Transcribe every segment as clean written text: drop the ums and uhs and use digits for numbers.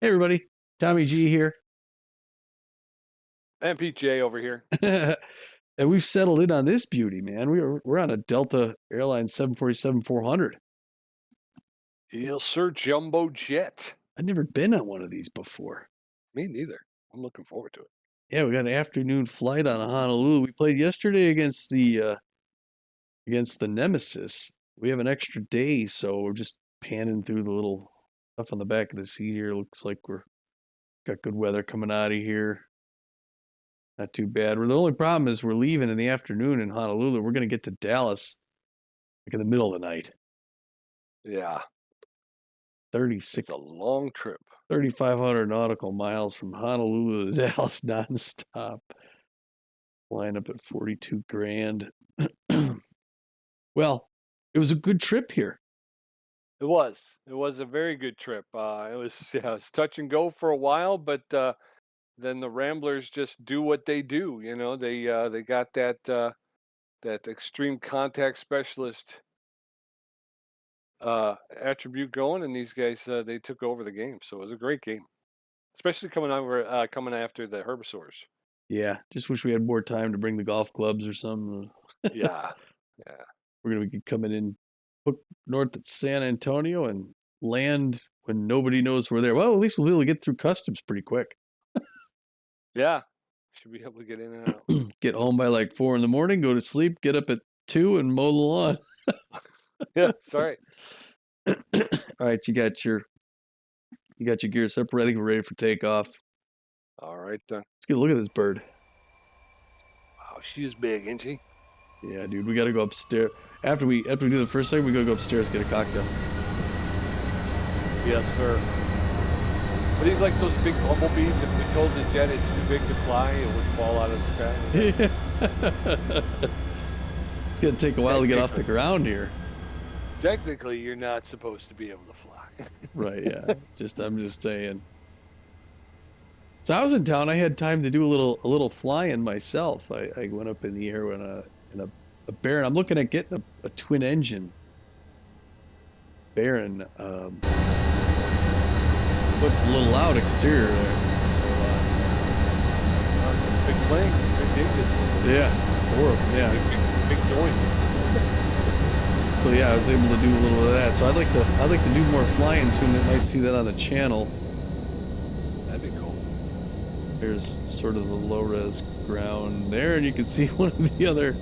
Hey everybody, Tommy G here. MPJ over here. And we've settled in on this beauty, man. We're on a Delta Airlines 747-400. Yes, sir, jumbo jet. I've never been on one of these before. Me neither. I'm looking forward to it. Yeah, we got an afternoon flight on Honolulu. We played yesterday against the Nemesis. We have an extra day, so we're just panning through the little stuff on the back of the seat here. Looks like we're got good weather coming out of here. Not too bad. The only problem is we're leaving in the afternoon in Honolulu. We're going to get to Dallas like in the middle of the night. Yeah, it's 36, a long trip. 3,500 nautical miles from Honolulu to Dallas nonstop. Line up at 42 grand. Well, it was a good trip here. It was. It was a very good trip. It was touch and go for a while, but then the Ramblers just do what they do. They got that extreme contact specialist attribute going, and these guys they took over the game. So it was a great game, especially coming after the Herbivores. Yeah, just wish we had more time to bring the golf clubs or something. Yeah, yeah. We're going to be coming in hook north at San Antonio and land when nobody knows we're there. Well, at least we'll be able to get through customs pretty quick. Yeah, should be able to get in and out. Get home by like 4 in the morning, go to sleep, get up at 2 and mow the lawn. Yeah, sorry. All right, you got your gear separate. I think we're ready for takeoff. All right, then. Let's get a look at this bird. Wow, she is big, isn't she? Yeah, dude, we got to go upstairs. After we do the first thing, we gotta go upstairs get a cocktail. Yes, sir. But he's like those big bumblebees. If we told the jet it's too big to fly, it would fall out of the sky. It's gonna take a while to get off the Technically, ground here. technically, you're not supposed to be able to fly. Right? Yeah. I'm just saying. So I was in town. I had time to do a little flying myself. I went up in the air in a Baron. I'm looking at getting a twin engine Baron. Looks a little loud exterior there. Big plane, big engines, Yeah, four of them. big, Yeah. big noise. So yeah, I was able to do a little bit of that. So I'd like to do more flying soon. You might see that on the channel. That'd be cool. There's sort of the low res ground there, and you can see one of the other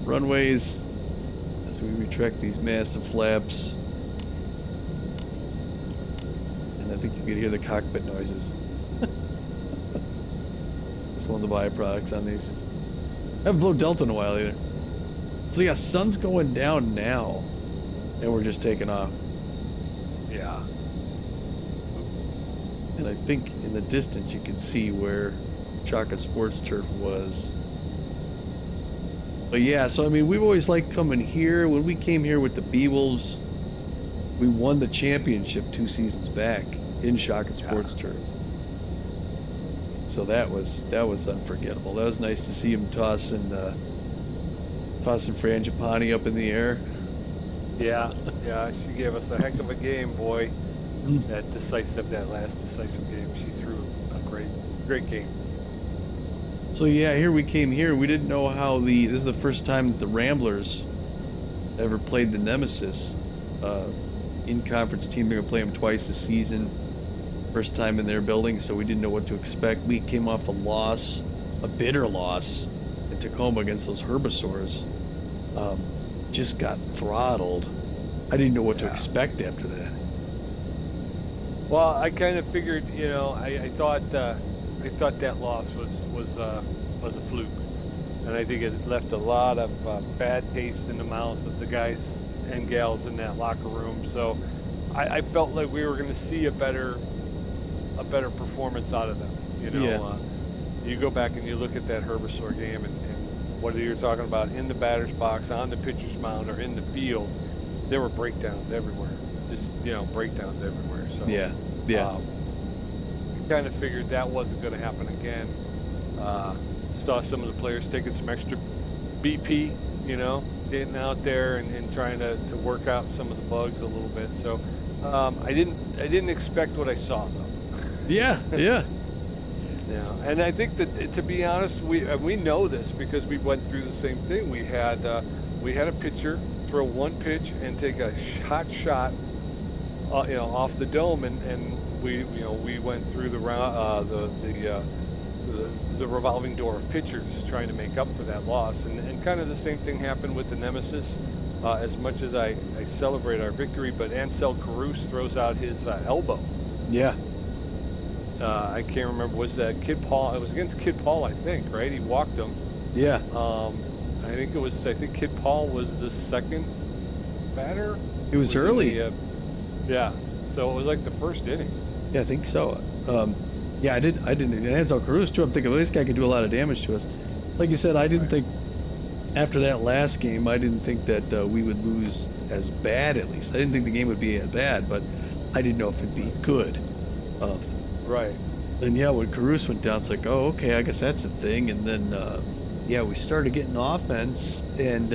runways as we retract these massive flaps. And I think you can hear the cockpit noises. It's one of the byproducts on these. I haven't flown Delta in a while either. So yeah, sun's going down now, and we're just taking off. Yeah. And I think in the distance you can see where Chaka Sports Turf was. But yeah, so I mean, we've always liked coming here. When we came here with the Beewolves, we won the championship 2 seasons back in Chaka Sports Turf. So that was unforgettable. That was nice to see him tossing Frangipani up in the air. Yeah, yeah, she gave us a heck of a game, boy. That last decisive game, she threw a great game. So yeah, here we came here. We didn't know how this is the first time that the Ramblers ever played the Nemesis. In conference team, they're gonna play them twice this season. First time in their building, so we didn't know what to expect. We came off a bitter loss in Tacoma against those Herbivores. Just got throttled. I didn't know what to expect after that. Well, I kind of figured, I thought that loss was a fluke, and I think it left a lot of bad taste in the mouths of the guys and gals in that locker room. So I felt like we were going to see a better performance out of them. Yeah. You go back and you look at that Herbivore game, and whether you're talking about in the batter's box, on the pitcher's mound, or in the field, there were breakdowns everywhere. Just breakdowns everywhere. So Yeah. kind of figured that wasn't going to happen again. Saw some of the players taking some extra BP, getting out there and trying to work out some of the bugs a little bit. So I didn't expect what I saw though. Yeah, yeah, Yeah, and I think that to be honest, we know this because we went through the same thing. We had a pitcher throw one pitch and take a hot shot, off the dome, and we went through the revolving door of pitchers trying to make up for that loss, and kind of the same thing happened with the Nemesis. As much as I celebrate our victory, but Ansel Caruso throws out his elbow. yeah, I can't remember, was that Kid Paul? It was against Kid Paul, I think, right? He walked him. yeah. I think Kid Paul was the second batter. It was in early. Yeah, so it was like the first inning. Yeah, I think so. Yeah, I didn't. And Hansel Caruso too. I'm thinking, well, this guy could do a lot of damage to us. Like you said, I didn't Right. think after that last game, I didn't think that we would lose as bad. At least I didn't think the game would be as bad, but I didn't know if it'd be good. Um, Right. and yeah, when Caruso went down, it's like, oh, okay, I guess that's the thing. And then yeah, we started getting offense and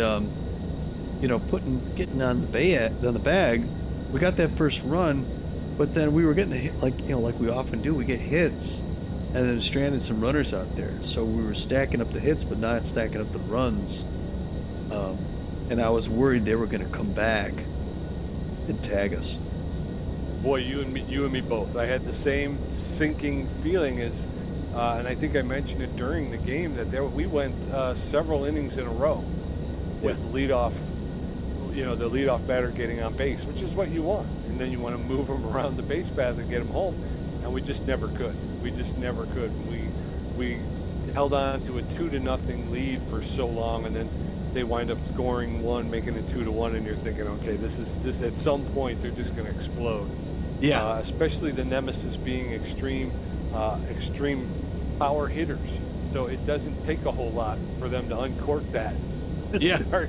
getting on the bag. We got that first run, but then we were getting the hit like we often do. We get hits, and then stranded some runners out there. So we were stacking up the hits, but not stacking up the runs. And I was worried they were going to come back and tag us. Boy, you and me both. I had the same sinking feeling and I think I mentioned it during the game that we went several innings in a row with the leadoff batter getting on base, which is what you want, and then you want to move them around the base path and get them home, and we just never could. We just never could. We held on to a 2-0 lead for so long, and then they wind up scoring one, making it 2-1, and you're thinking, okay, this at some point they're just going to explode. Yeah, Especially the Nemesis being extreme power hitters. So it doesn't take a whole lot for them to uncork that. yeah, Start,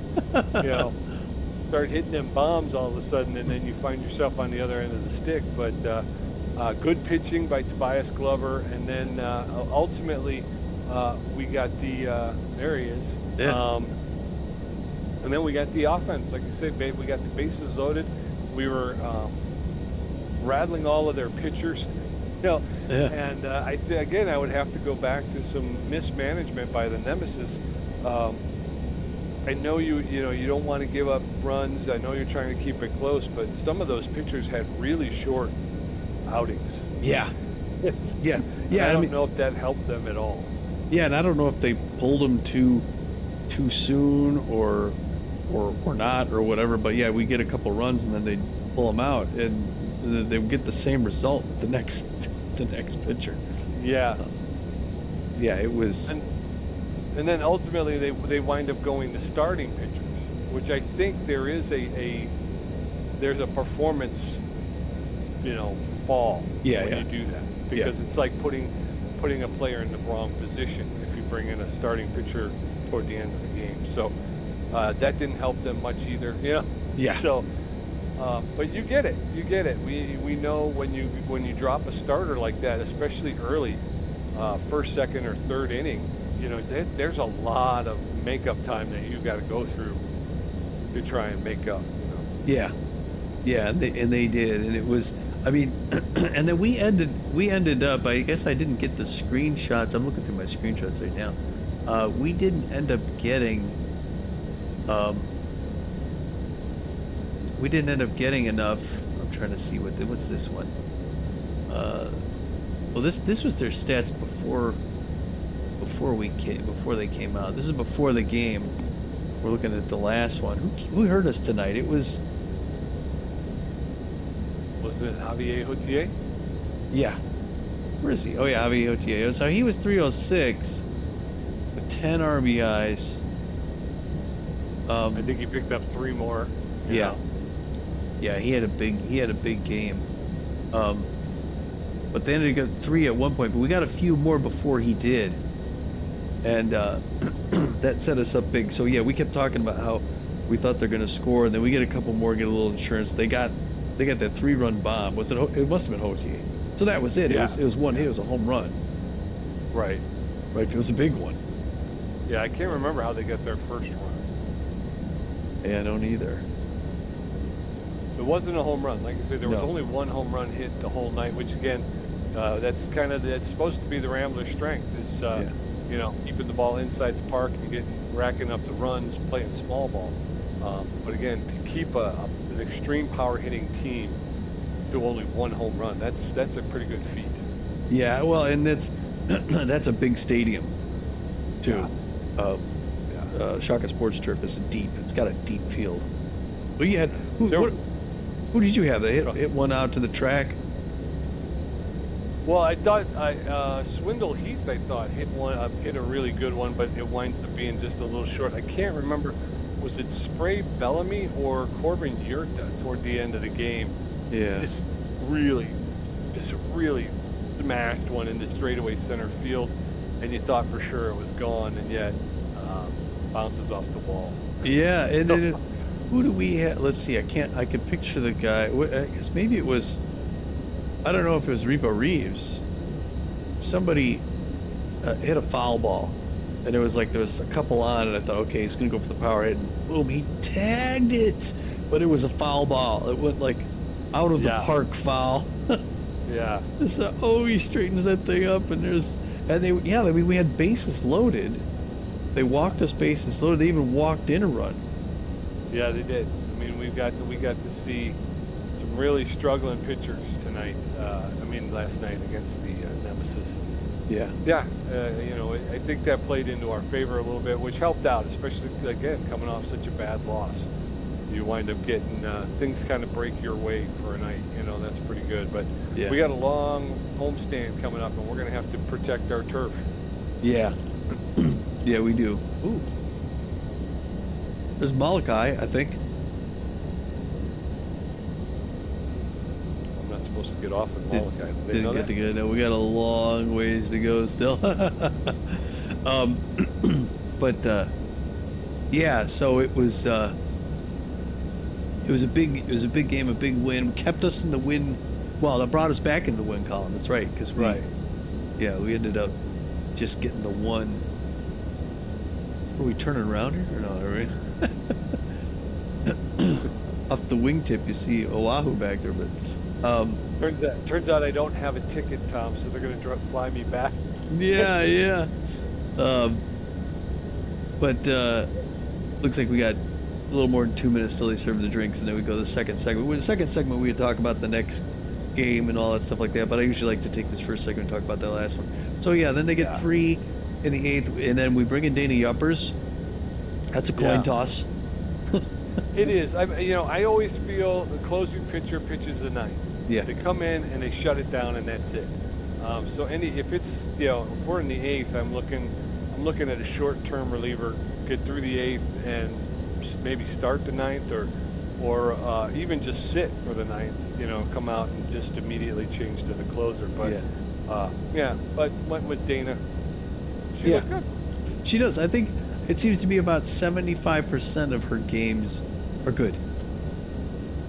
start hitting them bombs all of a sudden, and then you find yourself on the other end of the stick. But good pitching by Tobias Glover, and then ultimately we got there he is. yeah, And then we got the offense, like you said, we got the bases loaded. We were rattling all of their pitchers, yeah, and again, I would have to go back to some mismanagement by the Nemesis. I know you don't want to give up runs. I know you're trying to keep it close, but some of those pitchers had really short outings. yeah, yeah, And yeah. I I don't mean, know if that helped them at all. yeah, and I don't know if they pulled them too soon or not or whatever. But yeah, we get a couple runs and then they pull them out, and they get the same result with the next pitcher. Yeah, Yeah, it was. and then ultimately they wind up going to starting pitchers, which I think there is there's a performance, fall Yeah, when yeah. you do that, because it's like putting a player in the wrong position if you bring in a starting pitcher toward the end of the game. So that didn't help them much either. Yeah, So, but you get it. We know when you drop a starter like that, especially early, first, second, or third inning, there's a lot of makeup time that you got to go through to try and make up. yeah, yeah, and they did, and it was. I mean, and then we ended up. I guess I didn't get the screenshots. I'm looking through my screenshots right now. We didn't end up getting. We didn't end up getting enough. I'm trying to see what's this one. Well, this was their stats before they came out. This is before the game. We're looking at the last one. Who hurt us tonight? It was. Wasn't it Javier Hotier? Yeah. Where is he? Oh yeah, Javier Hotier. So he was 306 with 10 RBIs. I think he picked up 3 more. Yeah. Yeah, he had a big game. But they ended up 3 at one point, but we got a few more before he did. And that set us up big. So yeah, we kept talking about how we thought they're gonna score, and then we get a couple more, get a little insurance. They got that 3-run bomb. It must have been Hotier. So that was it. Yeah. It was one hit, it was a home run. Right. Right, it was a big one. Yeah, I can't remember how they got their first run. Yeah, I don't either. It wasn't a home run. Like I said, there was No. only one home run hit the whole night, which again, That's supposed to be the Rambler's strength is Yeah. keeping the ball inside the park and racking up the runs, playing small ball. But again, to keep an extreme power hitting team to only one home run, that's a pretty good feat. Yeah, well, and that's that's a big stadium too. Yeah, Uh, yeah. Shaka Sports Turf is deep. It's got a deep field. But you had There, who did you have? They hit one out to the track. well, I thought Swindle Heath. I thought hit a really good one, but it winds up being just a little short. I can't remember. Was it Spray Bellamy or Corbin Yurta toward the end of the game? Yeah. Just really, just really smashed one into straightaway center field, and you thought for sure it was gone, and yet bounces off the wall. Yeah, and then who do we have? Let's see. I can picture the guy. I guess maybe it was. I don't know if it was Repo Reeves. Somebody hit a foul ball, and it was like there was a couple on, and I thought, okay, he's gonna go for the power hit, and boom, he tagged it, but it was a foul ball. It went like out of the park foul. Yeah. So he straightens that thing up, and we had bases loaded. They walked us bases loaded. They even walked in a run. Yeah, they did. I mean, we got to see some really struggling pitchers tonight. Last night against the Nemesis. Yeah. Yeah, I think that played into our favor a little bit, which helped out, especially again coming off such a bad loss. You wind up getting things kind of break your way for a night. That's pretty good. But Yeah. we got a long homestand coming up, and we're going to have to protect our turf. Yeah. Yeah, we do. Ooh. There's Malachi, I think. I'm not supposed to get off at Molokai. Didn't get to go. No, we got a long ways to go still. Yeah. So it was a big game, a big win. Kept us in the win. Well, it brought us back in the win column. That's right, because we ended up just getting the one. Are we turning around here or not? Are we? Off the wingtip, you see Oahu back there, but turns out I don't have a ticket, Tom, so they're going to fly me back. Yeah. But looks like we got a little more than 2 minutes till they serve the drinks, and then we go to the second segment. In the second segment, we would talk about the next game and all that stuff like that, but I usually like to take this first segment and talk about that last one. So yeah, then they get 3 in the 8th, and then we bring in Dana Yuppers. That's a coin toss. It is. I always feel the closing pitcher pitches the ninth. Yeah. They come in and they shut it down, and that's it. If it's if we're in the 8th, I'm looking at a short-term reliever, get through the 8th, and maybe start the 9th, or even just sit for the 9th. Come out and just immediately change to the closer. But but went with Dana. She looked good. She does. I think it seems to be about 75% of her games are good.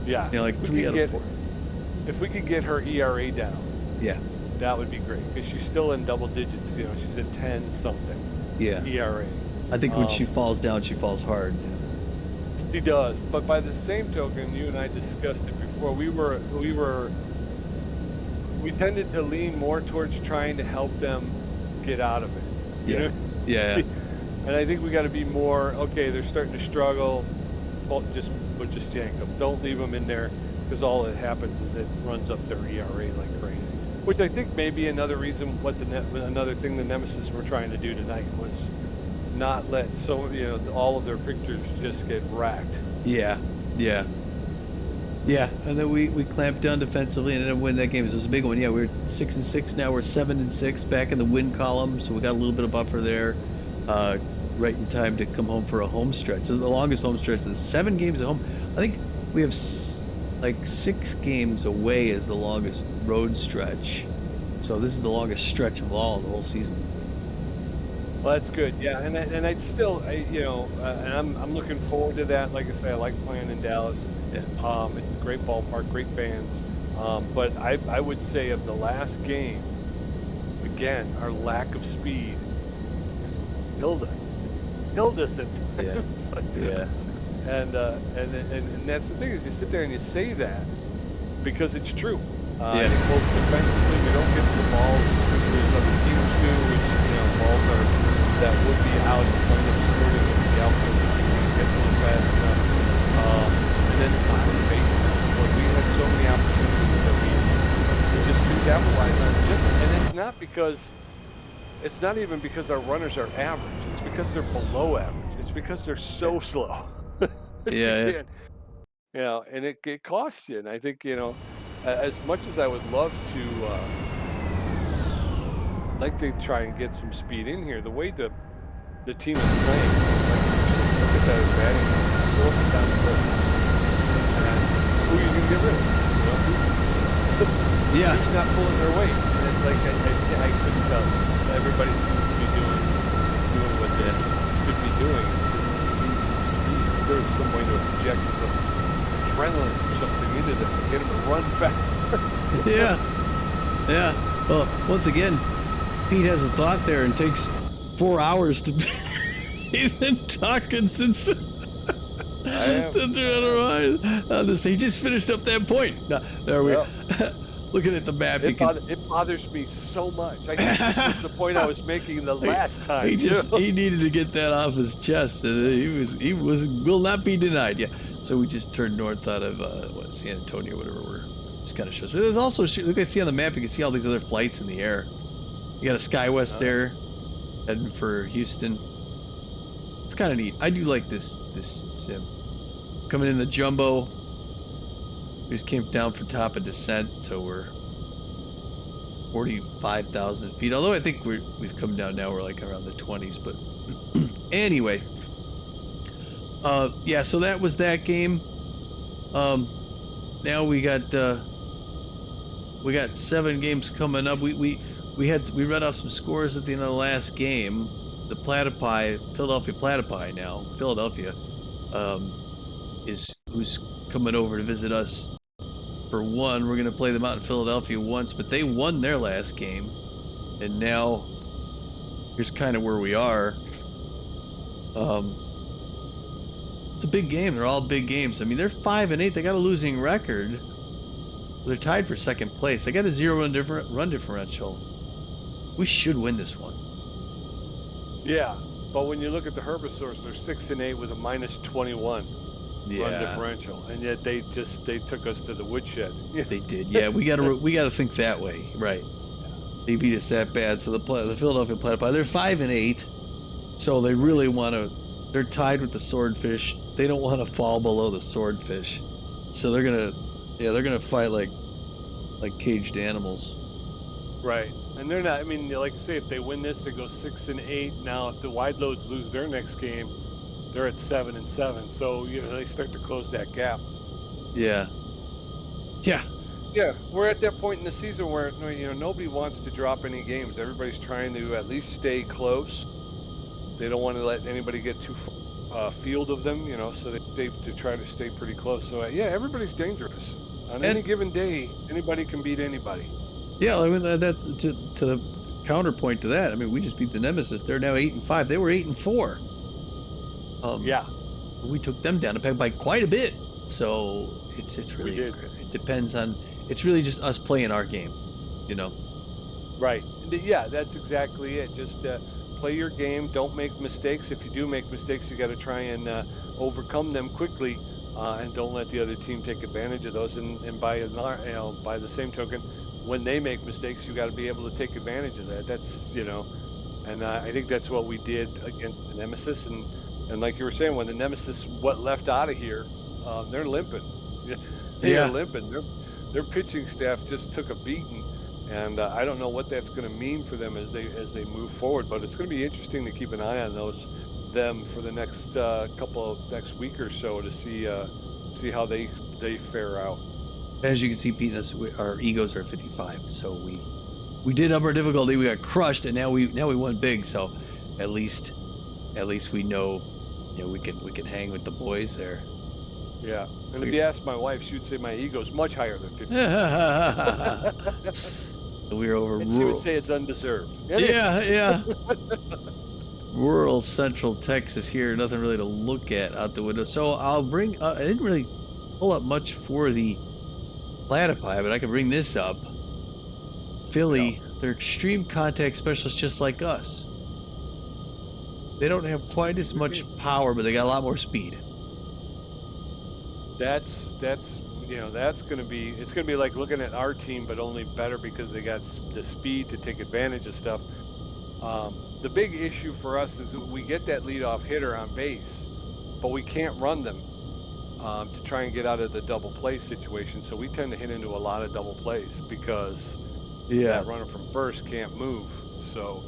Yeah. Like 3 out of 4. If we could get her ERA down, that would be great, because she's still in double digits. She's at 10 something. Yeah. ERA. I think when she falls down, she falls hard. She does. But by the same token, you and I discussed it before. We tended to lean more towards trying to help them get out of it. Yeah. And I think we got to be more, okay, they're starting to struggle. Well, just yank them. Don't leave them in there, because all that happens is it runs up their ERA like crazy. Which I think may be another reason another thing the Nemesis were trying to do tonight was not let all of their pictures just get racked. Yeah. And then we clamped down defensively and ended up winning that game. It was a big one. Yeah, we're 6-6 now. We're 7-6 back in the win column, so we got a little bit of buffer there. Right in time to come home for a home stretch. So the longest home stretch is 7 games at home. I think we have 6 games away as the longest road stretch. So this is the longest stretch of all the whole season. Well, that's good. Yeah, and I'd still, and I'm looking forward to that. Like I say, I like playing in Dallas. Yeah. It's a great ballpark, great fans. But I would say of the last game, again, our lack of speed has killed us at times. Yeah. And that's the thing, is you sit there and you say that because it's true. I Yeah. think both defensively, we don't get to the balls as quickly as other teams do, which, balls are that would be outs wind up squirting into the outfield if we can't get to them fast enough. Um, and then on the base paths, boy, we had so many opportunities that we just couldn't capitalize on. And it's not even because our runners are average. It's because they're below average. It's because they're Yeah. so slow that you Yeah. can't, and it costs you. And I think, as much as I would love to, like to try and get some speed in here, the way the team is playing, like you were saying, look at that batting average. Just go up and down the list, and who are you going to get rid of? Yeah. Who's not pulling their weight? And it's like I couldn't tell you. Everybody seems to be doing what they Yeah. should be doing. It's just you need some speed. If there's some way to inject some adrenaline or something into them to get them to run faster. Yeah. Yeah. Well, once again, Pete has a thought there and takes 4 hours to. He's been talking since. I am. Since we're on this, he just finished up that point. No, there we. Well, Looking at the map, you can. it bothers me so much. I think this was the point I was making the last time. He needed to get that off his chest, and he will not be denied. Yeah. So we just turned north out of San Antonio, whatever we're. This kind of shows. But there's also look. I see on the map. You can see all these other flights in the air. You got a SkyWest there, heading for Houston. It's kind of neat. I do like this sim. Coming in the jumbo. We just came down for top of descent, so we're 45,000 feet. Although I think we've come down now. We're like around the 20s. But anyway, yeah. So that was that game. Now we got 7 games coming up. We read off some scores at the end of the last game. The Philadelphia Platypi now. Philadelphia is who's coming over to visit us for one. We're going to play them out in Philadelphia once, but they won their last game, and now here's kind of where we are. It's a big game. They're all big games. I mean, they're 5-8. They got a losing record. They're tied for second place. They got a 0 run differential. We should win this one. Yeah, but when you look at the Herbivores, they're 6-8 with a -21 run differential, and yet they took us to the woodshed. They did. Yeah, we gotta think that way, right? They beat us that bad. So the Philadelphia Platypi, they're 5-8, so they really want to. They're tied with the Swordfish. They don't want to fall below the Swordfish, so they're gonna fight like caged animals. Right, and they're not. I mean, like I say, if they win this, they go 6-8. Now, if the Wide Loads lose their next game, they're at 7-7. So they start to close that gap. Yeah. Yeah. Yeah, we're at that point in the season where nobody wants to drop any games. Everybody's trying to at least stay close. They don't want to let anybody get too field of them, so they try to stay pretty close. So yeah, everybody's dangerous. On any given day, anybody can beat anybody. Yeah, I mean that's to the counterpoint to that. I mean, we just beat the Nemesis. They're now 8-5. They were 8-4. Yeah, we took them down by quite a bit. So it's really it depends on. It's really just us playing our game, Right. Yeah, that's exactly it. Just play your game. Don't make mistakes. If you do make mistakes, you got to try and overcome them quickly, and don't let the other team take advantage of those. And by the same token, when they make mistakes, you got to be able to take advantage of that. That's and I think that's what we did against the Nemesis. And like you were saying, when the Nemesis left out of here, they're limping. They're limping. Their pitching staff just took a beating. And I don't know what that's going to mean for them as they move forward, but it's going to be interesting to keep an eye on them for the next next week or so to see how they fare out. As you can see, Pete, our egos are 55, so we did up our difficulty. We got crushed, and now we won big. So at least we know, we can hang with the boys there. Yeah, and if you ask my wife, she would say my ego's much higher than 50. We're over. And she would say it's undeserved. Yeah. Rural Central Texas here. Nothing really to look at out the window. So I'll bring. I didn't really pull up much for the Platypi, but I could bring this up. Yeah. Philly, they're extreme contact specialists just like us. They don't have quite as much power, but they got a lot more speed. That's that's going to be it's going to be like looking at our team, but only better because they got the speed to take advantage of stuff. The big issue for us is that we get that leadoff hitter on base, but we can't run them to try and get out of the double play situation. So we tend to hit into a lot of double plays because Yeah. that runner from first can't move. So,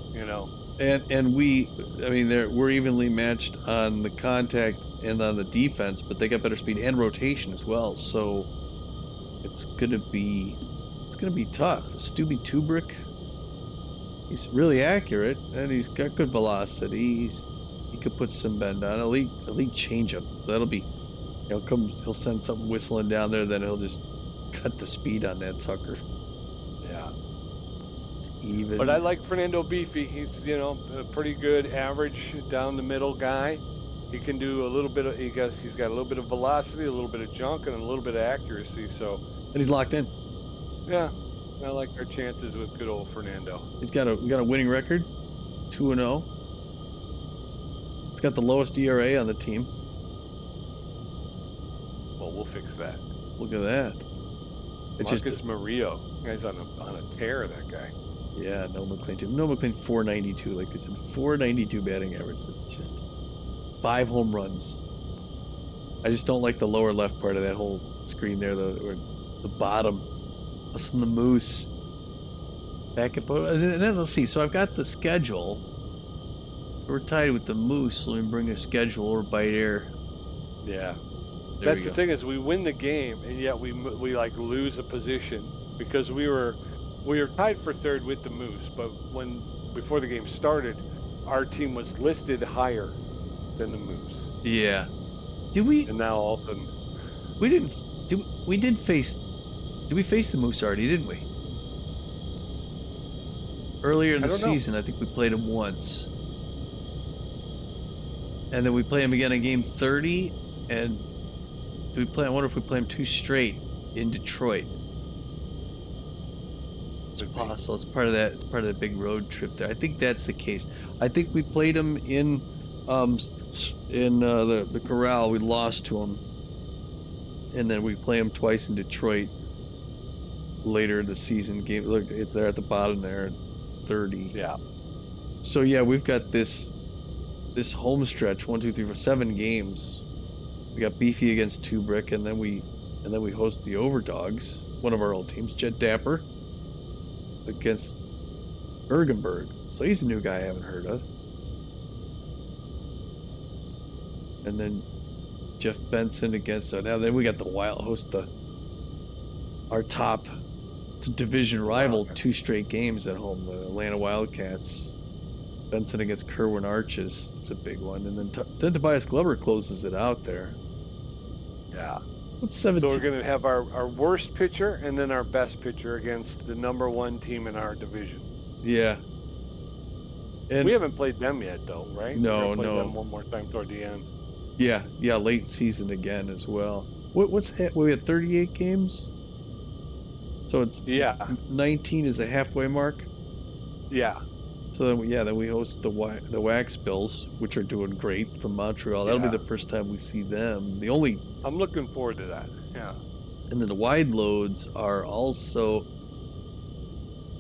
And I mean, we're evenly matched on the contact and on the defense, but they got better speed and rotation as well. So it's gonna be tough. Stubby Tubrick, he's really accurate and he's got good velocity. He could put some bend on elite changeup. So that'll be, he'll send something whistling down there, then he'll just cut the speed on that sucker. yeah. It's even. But I like Fernando Beefy. He's, a pretty good average down the middle guy. He can do a little bit of, he's got a little bit of velocity, a little bit of junk, and a little bit of accuracy. So, and he's locked in. Yeah, I like our chances with good old Fernando. We got a winning record, 2-0. It's got the lowest ERA on the team. Well, we'll fix that. Look at that. It's Marcus Murillo. Guy's on a tear, that guy. Yeah, no McLean too. No McLean 492, like I said, 492 batting average. It's just 5 home runs. I just don't like the lower left part of that whole screen there, or the bottom. Us and the Moose. Back and forth. And then let's see. So I've got the schedule. We're tied with the Moose, so we bring a schedule or bite air. Yeah. That's the thing is we win the game and yet we like lose a position because we were tied for third with the Moose, but before the game started, our team was listed higher than the Moose. Yeah. And now all of a sudden did we face the Moose already, didn't we? Earlier in the season, I think we played them once. And then we play them again in game 30, and I wonder if we play them 2 straight in Detroit. It's possible. It's part of that big road trip there. I think that's the case. I think we played them in the Corral. We lost to them, and then we play them twice in Detroit later in the season game. Look, it's there at the bottom there, 30. Yeah. So yeah, we've got this home stretch, 1, 2, 3, 4, 7 games. We got Beefy against Tubrick, and then we host the Overdogs, one of our old teams, Jet Dapper, against Ergenberg. So he's a new guy I haven't heard of. And then Jeff Benson against. So now then we got the Wild host our top division rival 2 straight games at home. The Atlanta Wildcats. Benson against Kerwin Arches. It's a big one. And then Tobias Glover closes it out there. Yeah. What's 17? So we're going to have our worst pitcher and then our best pitcher against the number 1 team in our division. Yeah. And we haven't played them yet, though, right? No, we're gonna play no. them one more time toward the end. Yeah, late season again as well. We had 38 games? So it's 19 is the halfway mark? Yeah. So then we host the Wax Bills, which are doing great from Montreal. That'll be the first time we see them. I'm looking forward to that. Yeah. And then the Wide Loads are also.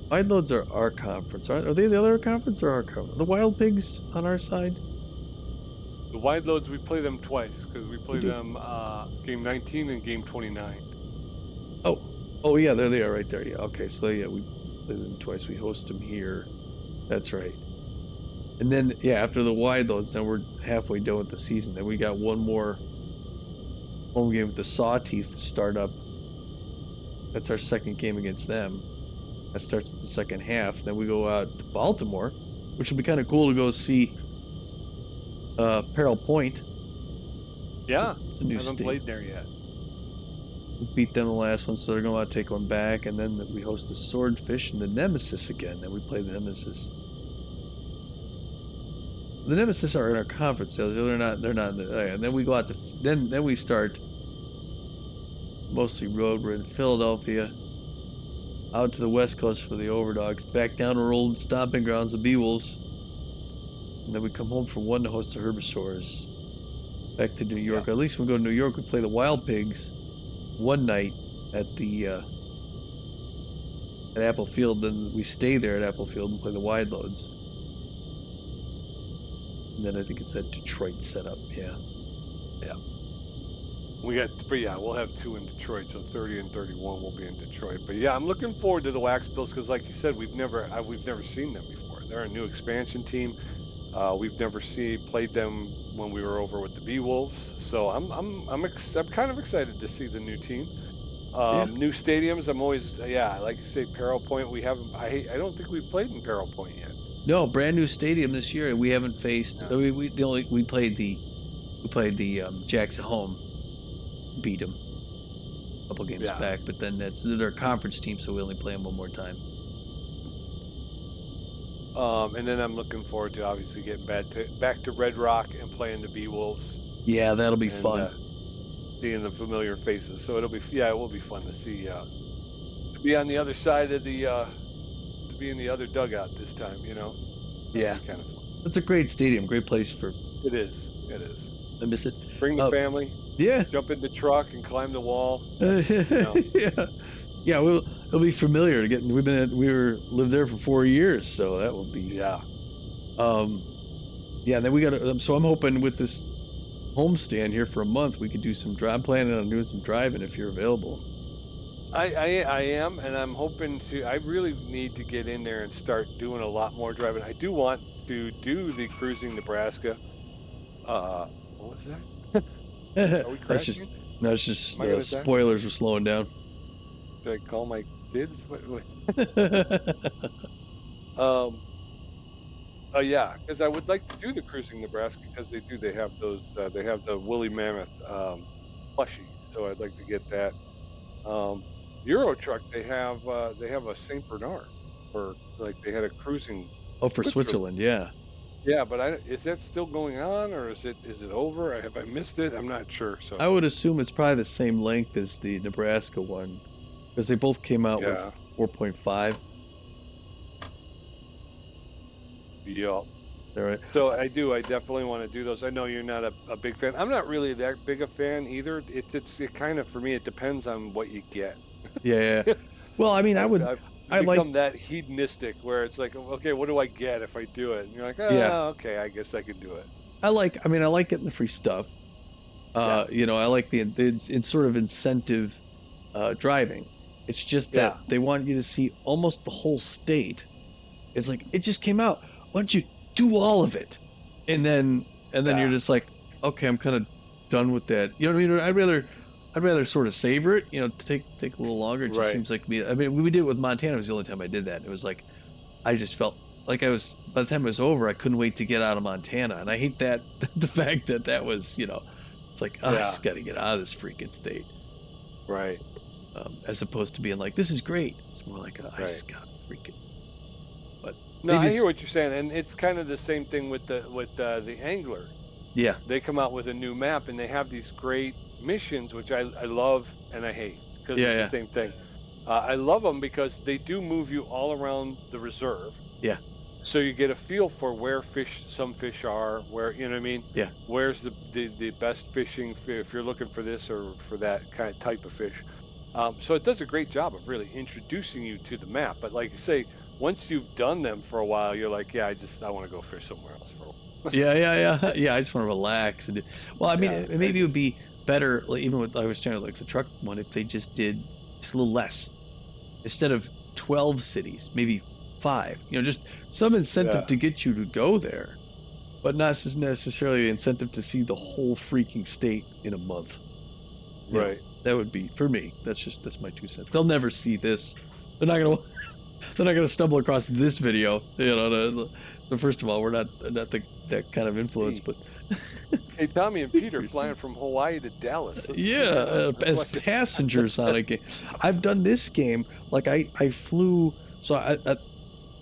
Wide Loads are our conference. Are they the other conference or our conference? The Wild Pigs on our side? The Wide Loads, we play them twice because we play them game 19 and game 29. Oh yeah, there they are right there. Yeah. Okay, so yeah, we play them twice. We host them here. That's right. And then, after the Wide Loads, then we're halfway done with the season. Then we got one more home game with the Sawteeth to start up. That's our second game against them. That starts at the second half. Then we go out to Baltimore, which will be kind of cool to go see Peril Point. Yeah, it's a new haven't state. Played there yet. We beat them the last one, so they're going to take one back. And then we host the Swordfish and the Nemesis again. Then we play the Nemesis. The Nemesis are in our conference. They're not. And then we go out to. Then we start mostly road. We're in Philadelphia, out to the West Coast for the Overdogs, back down to our old stomping grounds, the Beewolves, and then we come home for one to host the Herbivores. Back to New Yeah. York. At least when we go to New York, we play the Wild Pigs one night at the at Apple Field. Then we stay there at Apple Field and play the Wide Loads. And then I think it's that Detroit setup. Yeah. Yeah. But yeah, we'll have 2 in Detroit, so 30 and 31 will be in Detroit. But yeah, I'm looking forward to the Wax Bills because, like you said, we've never seen them before. They're a new expansion team. We've never played them when we were over with the Beewolves. So I'm kind of excited to see the new team. Yeah. New stadiums. I'm always like you say, Peril Point. We haven't. I don't think we've played in Peril Point yet. No, brand new stadium this year. We haven't faced. Yeah. We played the Jacks at home, beat them a couple games back. But then they're a conference team, so we only play them one more time. And then I'm looking forward to obviously getting back to Red Rock and playing the Beewolves. Yeah, that'll be fun. Seeing the familiar faces, so it will be fun to see. To be on the other side of to be in the other dugout this time, Yeah, kind of fun. It's a great stadium, great place for. It is. I miss it. Bring the family. Yeah. Jump in the truck and climb the wall. Yeah. It'll be familiar to get. We lived there for 4 years, so that will be. Yeah. Yeah. Then we got. So I'm hoping with this homestand here for a month, we could do some drive. I'm planning on doing some driving if you're available. I am, and I'm hoping to. I really need to get in there and start doing a lot more driving. I do want to do the Cruising Nebraska. What was that? Are we crashing? It's just spoilers were slowing down. Should I call my kids? What? Yeah, because I would like to do the Cruising Nebraska because they have those they have the woolly mammoth plushie, so I'd like to get that. Euro Truck they have a Saint Bernard, or like they had a cruising. Oh, for Switzerland, yeah. Yeah, but is that still going on, or is it over? Have I missed it? I'm not sure. So I would assume it's probably the same length as the Nebraska one, because they both came out with 4.5. Yeah. All right. So I definitely want to do those. I know you're not a big fan. I'm not really that big a fan either. It kind of, for me, it depends on what you get. Yeah. Well, I mean, I've become that hedonistic where it's like, okay, what do I get if I do it? And you're like, okay, I guess I can do it. I like getting the free stuff. I like the sort of incentive driving. It's just that they want you to see almost the whole state. It's like, it just came out. Why don't you do all of it? And then you're just like, okay, I'm kind of done with that. You know what I mean? I'd rather sort of savor it, take a little longer. It just seems like me. I mean, we did it with Montana. It was the only time I did that. It was like, I just felt like by the time it was over, I couldn't wait to get out of Montana. And I hate that, the fact that was, it's like, I just got to get out of this freaking state. Right. As opposed to being like, this is great. It's more like, I just got to freaking. But no, I hear what you're saying. And it's kind of the same thing with the angler. Yeah. They come out with a new map and they have these great missions, which I love and I hate because it's the same thing. I love them because they do move you all around the reserve. Yeah. So you get a feel for where some fish are, where, you know what I mean? Yeah. Where's the best fishing if you're looking for this or for that kind of type of fish. So it does a great job of really introducing you to the map. But like you say, once you've done them for a while, you're like, I want to go fish somewhere else for a while. Yeah. I just want to relax I mean, maybe it would be better, like, even with, I was trying to like the truck one, if they just did just a little less, instead of 12 cities, maybe 5. Just some incentive to get you to go there, but not necessarily the incentive to see the whole freaking state in a month. Right. That would be, for me. That's my 2 cents. They'll never see this. They're not gonna stumble across this video. First of all, we're not that kind of influence, but. Hey, Tommy and Peter flying from Hawaii to Dallas. As passengers on a game. I've done this game, like I flew, so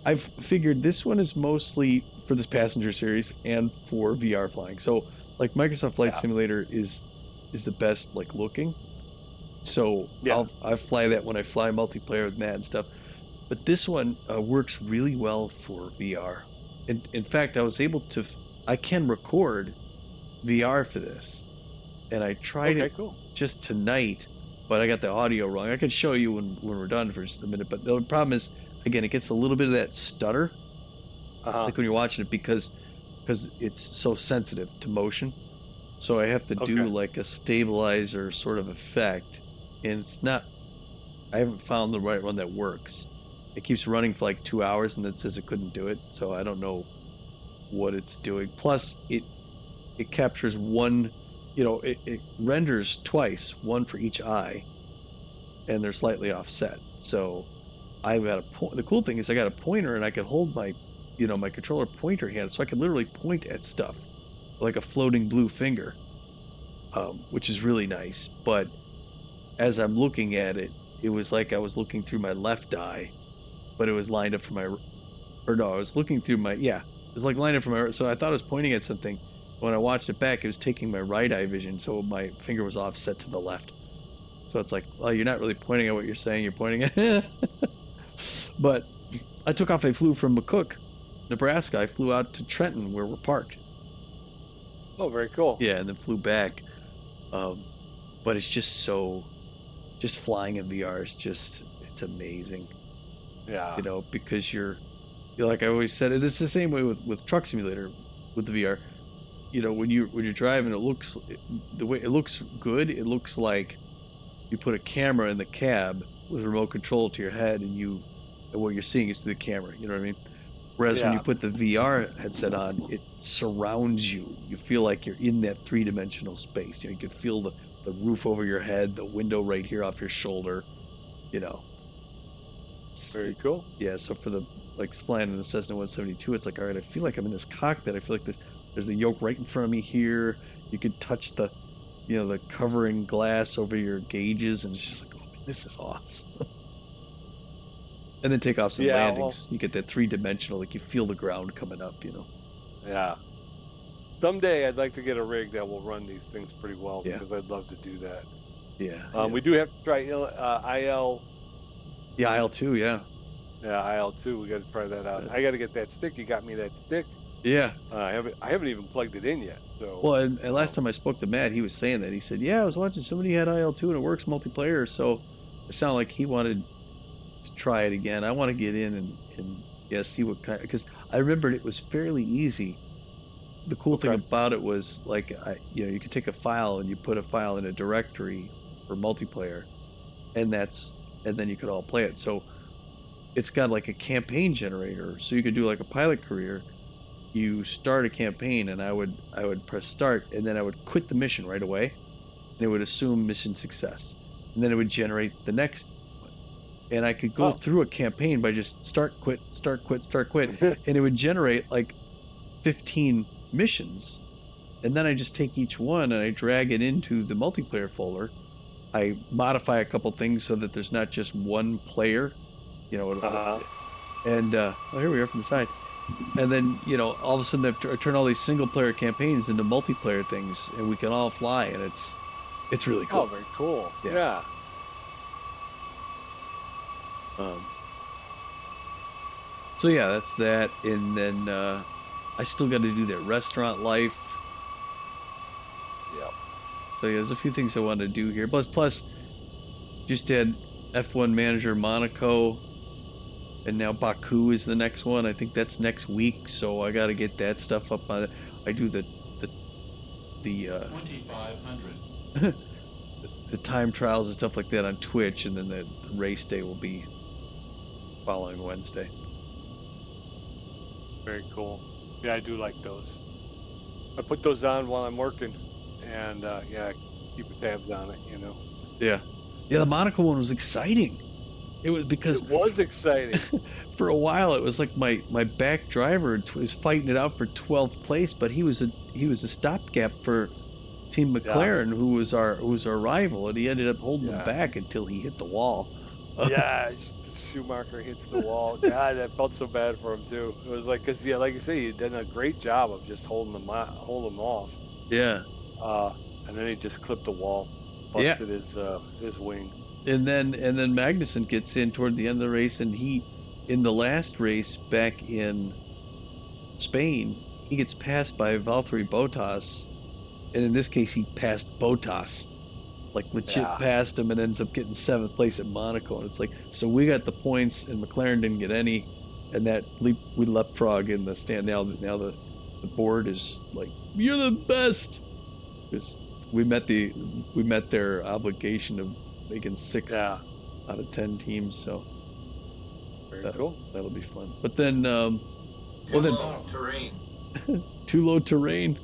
I've figured this one is mostly for this passenger series and for VR flying. So like Microsoft Flight Simulator is the best, like, looking. So Yeah. I fly that when I fly multiplayer with Matt and stuff. But this one works really well for VR. In fact, I can record VR for this, and I tried Okay, it cool. just tonight, but I got the audio wrong. I can show you when we're done for just a minute. But the problem is, again, it gets a little bit of that stutter, Uh-huh. like when you're watching it, because it's so sensitive to motion. So I have to do Okay. like a stabilizer sort of effect, and it's not. I haven't found the right one that works. It keeps running for like 2 hours, and it says it couldn't do it. So I don't know what it's doing. Plus, it captures one, it renders twice, one for each eye, and they're slightly offset. So I've got a point. The cool thing is I got a pointer, and I can hold my controller pointer hand, so I can literally point at stuff like a floating blue finger, which is really nice. But as I'm looking at it, it was like I was looking through my left eye, but it was lined up for my, or no, I was looking through my, yeah, it was like lined up for my, so I thought I was pointing at something. When I watched it back, it was taking my right eye vision, so my finger was offset to the left. So it's like, well, you're not really pointing at what you're saying, you're pointing at. But I took off, I flew from McCook, Nebraska. I flew out to Trenton, where we're parked. Oh, very cool. Yeah, and then flew back. Um, but it's just flying in VR is it's amazing, Yeah. because you're like I always said, this is the same way with Truck Simulator, with the VR. When you're driving, the way it looks good. It looks like you put a camera in the cab with a remote control to your head, and what you're seeing is through the camera. You know what I mean? Whereas when you Yeah. put the VR headset on, it surrounds you. You feel like you're in that three-dimensional space. You can feel the roof over your head, the window right here off your shoulder. You know, Very cool. yeah. So for the like flying in the Cessna 172, it's like, all right, I feel like I'm in this cockpit. I feel like there's the yoke right in front of me here. You could touch the covering glass over your gauges, and it's just like, oh, this is awesome. And then take off some Yeah, well, landings. You get that three-dimensional, like you feel the ground coming up. yeah. Someday I'd like to get a rig that will run these things pretty well Yeah, because I'd love to do that. yeah, yeah. We do have to try IL. The IL two, yeah, Yeah, IL2. We got to try that out. uh, I got to get that stick. You got me that stick. yeah. I haven't even plugged it in yet. So, Well, and last time I spoke to Matt, he was saying that he said, "Yeah, I was watching somebody had IL two and it works multiplayer." So it sounded like he wanted to try it again. I want to get in and yeah, see what kind, because I remembered it was fairly easy. The cool thing okay. about it was like you could take a file and you put a file in a directory for multiplayer, and then you could all play it. So it's got like a campaign generator, so you could do like a pilot career. You start a campaign, and I would press start, and then I would quit the mission right away, and it would assume mission success, and then it would generate the next one. And I could go Oh. through a campaign by just start quit start quit start quit, and it would generate like 15 missions, and then I just take each one and I drag it into the multiplayer folder. I modify a couple things so that there's not just one player, you know, Uh-huh. and oh, here we are from the side. And then, all of a sudden I turn all these single player campaigns into multiplayer things, and we can all fly, and it's really Oh, cool. very cool. Yeah. Yeah. Um, so yeah, that's that, and then I still got to do that restaurant life. Yep. So yeah, there's a few things I want to do here. Plus, just had F1 Manager Monaco, and now Baku is the next one. I think that's next week, so I got to get that stuff up on it. I do the 2500. the time trials and stuff like that on Twitch, and then the race day will be following Wednesday. Very cool. Yeah, I do like those. I put those on while I'm working, and yeah, keep tabs on it. Yeah, yeah. The Monaco one was exciting. It was because It was exciting. for a while it was like my back driver was fighting it out for 12th place, but he was a stopgap for Team Yeah. McLaren, who was our rival, and he ended up holding him Yeah. back until he hit the wall. Yeah, Schumacher hits the wall. God, I felt so bad for him too. It was like, cause yeah, like you say, he did a great job of just holding him off. Yeah, Uh, and then he just clipped the wall. Yeah. busted his wing. And then Magnussen gets in toward the end of the race, and he, in the last race back in Spain, he gets passed by Valtteri Bottas, and in this case, he passed Bottas, like legit Yeah. passed him, and ends up getting 7th place at Monaco. And it's like, so we got the points, and McLaren didn't get any, and we leapfrog in the stand. Now the board is like, you're the best, because we met their obligation of making 6th Yeah. out of 10 teams. So Very cool. that'll be fun. But then, Too low terrain. too low terrain.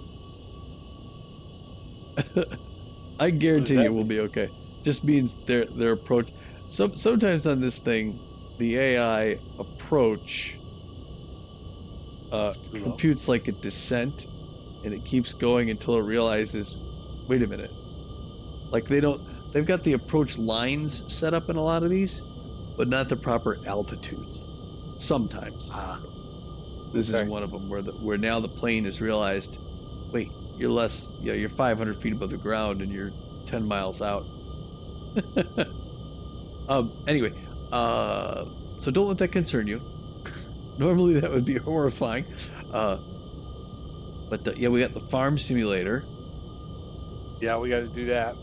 I guarantee you we'll be okay. Just means their approach. Sometimes on this thing, the AI approach computes like a descent, and it keeps going until it realizes, wait a minute. Like they've got the approach lines set up in a lot of these, but not the proper altitudes. Sometimes. This is one of them where now the plane has realized, wait, you're 500 feet above the ground and you're 10 miles out. Anyway, so don't let that concern you. Normally that would be horrifying. But we got the farm simulator. Yeah, we got to do that.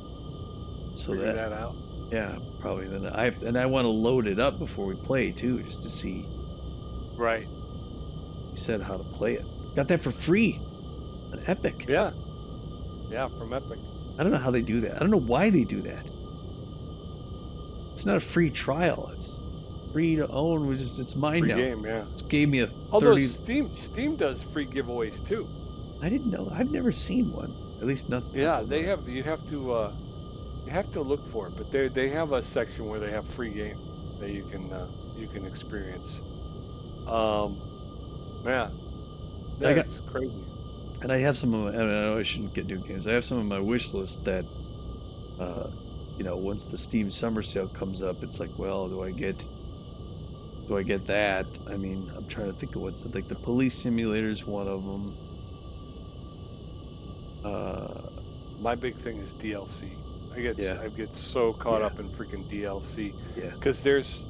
So figure that out. Yeah, probably. Then I want to load it up before we play too, just to see. Right. You said how to play it. Got that for free on Epic. Yeah. Yeah, from Epic. I don't know how they do that. I don't know why they do that. It's not a free trial. It's free to own. It's mine Free now. game, yeah. It gave me a 30. Although Steam does free giveaways too. I didn't know. I've never seen one. At least nothing. Yeah, they have. You have to look for it, but they have a section where they have free game that you can experience. Yeah, that's crazy. And I have some of my, I know I shouldn't get new games. I have some of my wish list that, once the Steam summer sale comes up, it's like, well, do I get that? I mean, I'm trying to think of what's like the police simulator is one of them. My big thing is DLC. I get so caught up in freaking DLC. Yeah. Because there's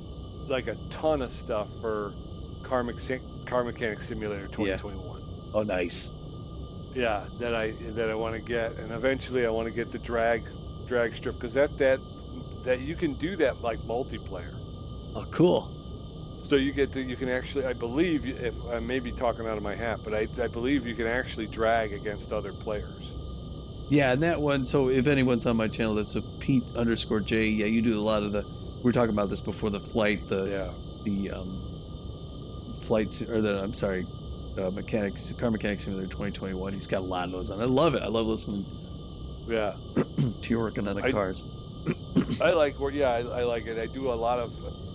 like a ton of stuff for Car Mechanic Simulator 2021. Oh, nice. Yeah, that I want to get, and eventually I want to get the drag strip, because that you can do that like multiplayer. Oh, cool. So you can actually, I believe, if I may be talking out of my hat, but I believe you can actually drag against other players. Yeah, and that one. So if anyone's on my channel, that's a Pete_J. Yeah, you do a lot of the. We were talking about this before the flight. Flights, or I'm sorry, Car Mechanic Simulator 2021. He's got a lot of those on. I love it. I love listening. Yeah. To you working on the cars. I like it. I do a lot of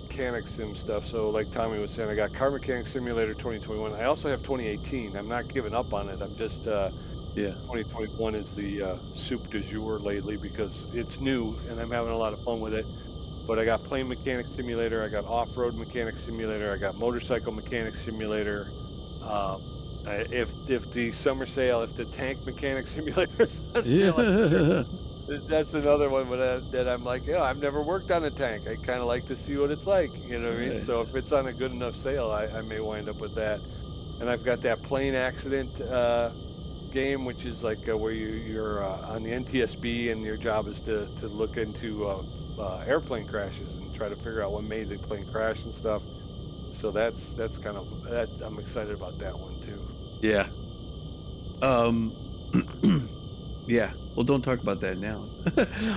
mechanic sim stuff. So like Tommy was saying, I got Car Mechanic Simulator 2021. I also have 2018. I'm not giving up on it. I'm just 2021 is the soup du jour lately because it's new and I'm having a lot of fun with it. But I got Plane Mechanic Simulator, I got Off-Road Mechanic Simulator, I got Motorcycle Mechanic Simulator. If the summer sale, if the Tank Mechanic Simulator is on sale, that's another one that I'm like, I've never worked on a tank. I kind of like to see what it's like, you know what I mean? So if it's on a good enough sale, I may wind up with that. And I've got that plane accident game, which is like where you're on the NTSB and your job is to look into airplane crashes and try to figure out what made the plane crash and stuff. So that's kind of that. I'm excited about that one too. Yeah. Yeah. Well, don't talk about that now.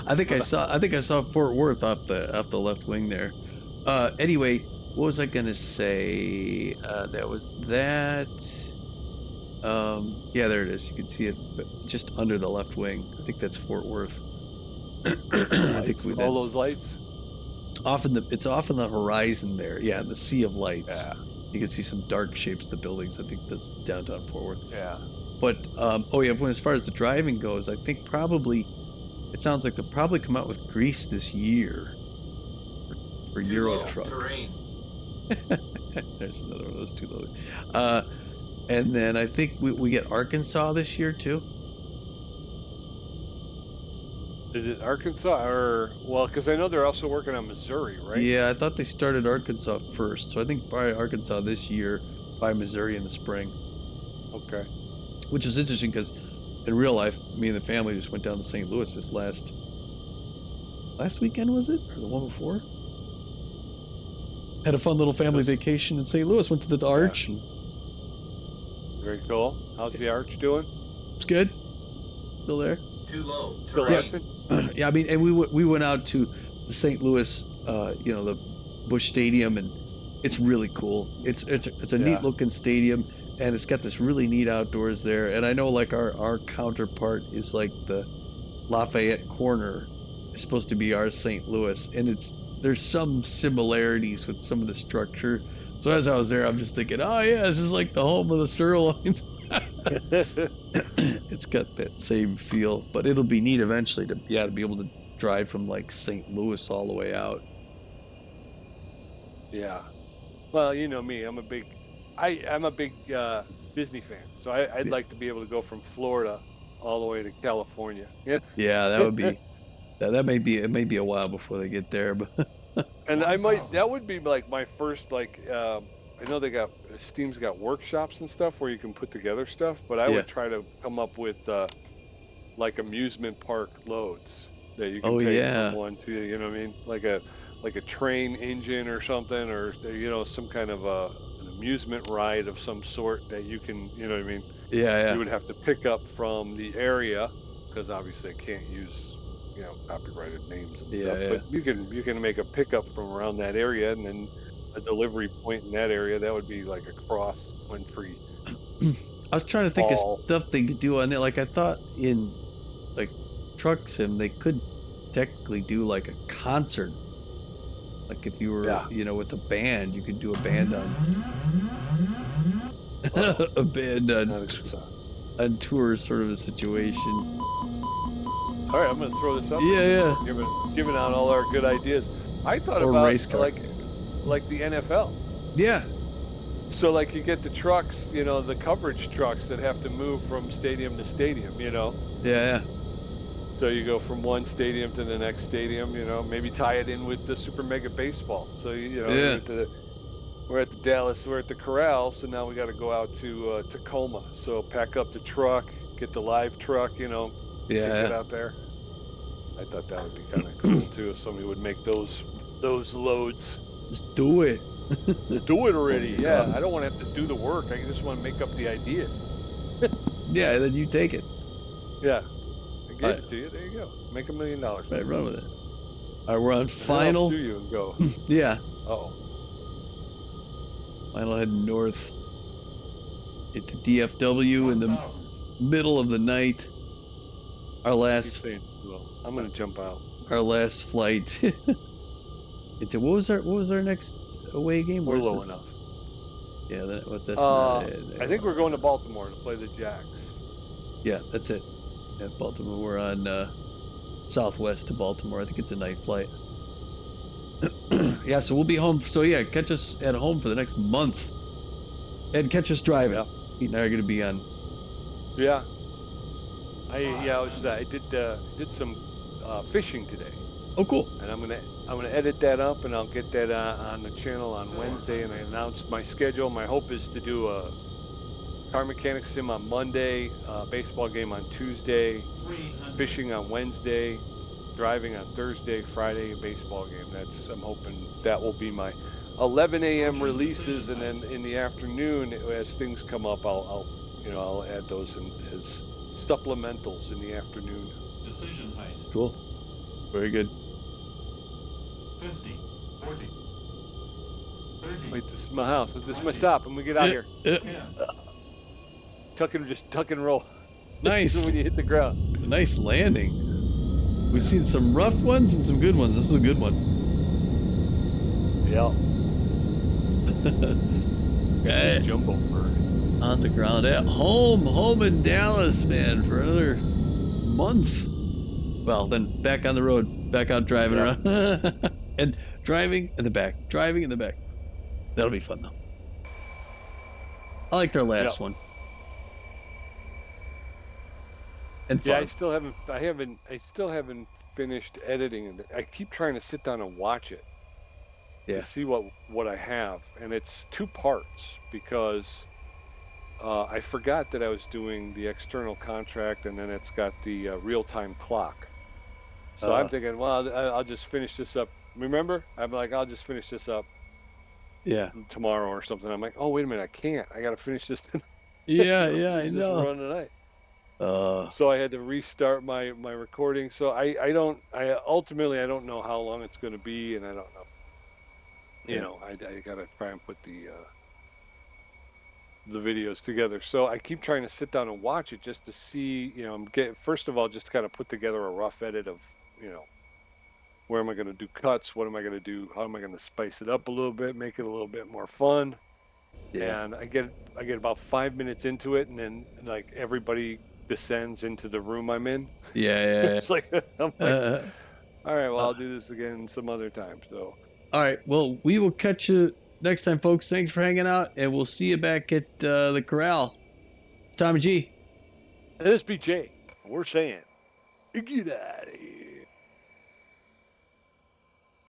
I think I saw Fort Worth off the left wing there. Anyway, what was I gonna say? That was that. Yeah, there it is. You can see it just under the left wing. I think that's Fort Worth. I think all those lights. It's off in the horizon there. Yeah, in the sea of lights. Yeah. You can see some dark shapes of the buildings. I think that's downtown Fort Worth. Yeah. But as far as the driving goes, I think it sounds like they'll probably come out with Greece this year for Euro Truck. Terrain. There's another one of those too low. And then I think we get Arkansas this year too. Is it Arkansas or well? Because I know they're also working on Missouri, right? Yeah, I thought they started Arkansas first, so I think probably Arkansas this year, by Missouri in the spring, Okay. which is interesting because in real life, me and the family just went down to St. Louis this last weekend, was it, or the one before? Had a fun little family Just vacation in St. Louis. Went to the yeah. Arch. And Very cool. How's the arch doing? it's good. Still there. Too low. Still Yeah, Terrain. arching? yeah. I mean, and we went out to the St. Louis, the Busch Stadium, and it's really cool. It's a neat Yeah. looking stadium, and it's got this really neat outdoors there. And I know like our counterpart is like the Lafayette Corner is supposed to be our St. Louis, and there's some similarities with some of the structure. So as I was there, I'm just thinking, oh yeah, this is like the home of the sirloins. It's got that same feel, but it'll be neat eventually to be able to drive from like St. Louis all the way out. Yeah. Well, you know me. I'm a big Disney fan, so I'd Yeah, like to be able to go from Florida all the way to California. Yeah. yeah, that would be that may be it may be a while before they get there, but And I might that would be like my first I know Steam's got workshops and stuff where you can put together stuff, but I yeah. would try to come up with like amusement park loads that you can Oh take from yeah, one to, you know what I mean? Like a train engine or something, or some kind of an amusement ride of some sort that you can, you know what I mean? yeah, You yeah, would have to pick up from the area because obviously I can't use, copyrighted names and yeah, stuff, yeah. but you can make a pickup from around that area and then a delivery point in that area. That would be like a cross country I was trying to think of haul. stuff they could do on it. Like I thought in like Truck Sim, they could technically do like a concert. Like if you were, Yeah. with a band, you could do a band on Uh-oh. a band It's on, not a good sign. on tour sort of a situation. All right, I'm gonna throw this up Yeah, again. yeah. We're giving out all our good ideas. I thought Or about race car. like the NFL. Yeah, So like you get the trucks, the coverage trucks that have to move from stadium to stadium. yeah, So you go from one stadium to the next stadium, maybe tie it in with the Super Mega Baseball. So yeah, we're at the Dallas, we're at the Corral, so now we got to go out to Tacoma. So pack up the truck, get the live truck, yeah, kick it yeah. out there. I thought that would be kind of cool too if somebody would make those loads. Just do it. Do it already. Oh, Yeah, God. I don't want to have to do the work. I just want to make up the ideas. Yeah, then you take it. Yeah, I gave Right, it to you. There you go. Make $1 million. right, run with it. All right, we're on And then I'll final. sue you and go. Yeah, Oh, final heading north. Get to DFW in the middle of the night. Our keep last, saying. Well, I'm gonna jump out. our last flight. Into what was our next away game? We're Where's low this? enough. Yeah, that's not it. I think we're going to Baltimore to play the Jacks. Yeah, that's it. At Baltimore, we're on southwest to Baltimore. I think it's a night flight. Yeah, so we'll be home. So yeah, catch us at home for the next month, and catch us driving. Yeah. Pete and I are going to be on. Yeah. I did some fishing today, Oh, cool. and I'm gonna edit that up, and I'll get that on the channel on Wednesday. And I announced my schedule. My hope is to do a car mechanic sim on Monday, baseball game on Tuesday, fishing on Wednesday, driving on Thursday, Friday, a baseball game. I'm hoping that will be my 11 a.m. releases, and then in the afternoon, as things come up, I'll add those in as supplementals in the afternoon. Decision height Cool. Very good. 50, 40, 30, Wait, this is my house. This is my stop. I'm gonna get out here. 10. Tuck and roll. Nice. When you hit the ground. Nice landing. We've seen some rough ones and some good ones. This is a good one. Yeah. Okay. Jumbo bird. On the ground at home in Dallas, man, for another month. Well, then back on the road, back out driving Yeah. around, and driving in the back. That'll be fun though. I liked our last Yeah. one. and Yeah, fun. I still haven't finished editing it. I keep trying to sit down and watch it to Yeah. see what I have, and it's two parts because I forgot that I was doing the external contract, and then it's got the real-time clock. So I'm Uh, thinking, well, I'll just finish this up. Remember, I'm like, I'll just finish this up yeah. tomorrow or something. I'm like, oh, wait a minute, I can't. I got to finish this tonight. I Yeah, got to yeah, I finish this know. run tonight. Uh, So I had to restart my recording. So I ultimately I don't know how long it's going to be, and I don't know. yeah. I got to try and put the videos together. So I keep trying to sit down and watch it just to see. I'm get first of all just kind of put together a rough edit of where am I going to do cuts, what am I going to do, how am I going to spice it up a little bit, make it a little bit more fun. Yeah. And I get about 5 minutes into it, and then like everybody descends into the room I'm in. Yeah, It's like I'm yeah. like, all right, well, I'll do this again some other time. So All right. Well, we will catch you next time, folks. Thanks for hanging out, and we'll see you back at the corral. It's Tommy G. this be Jay. We're saying, get out of here.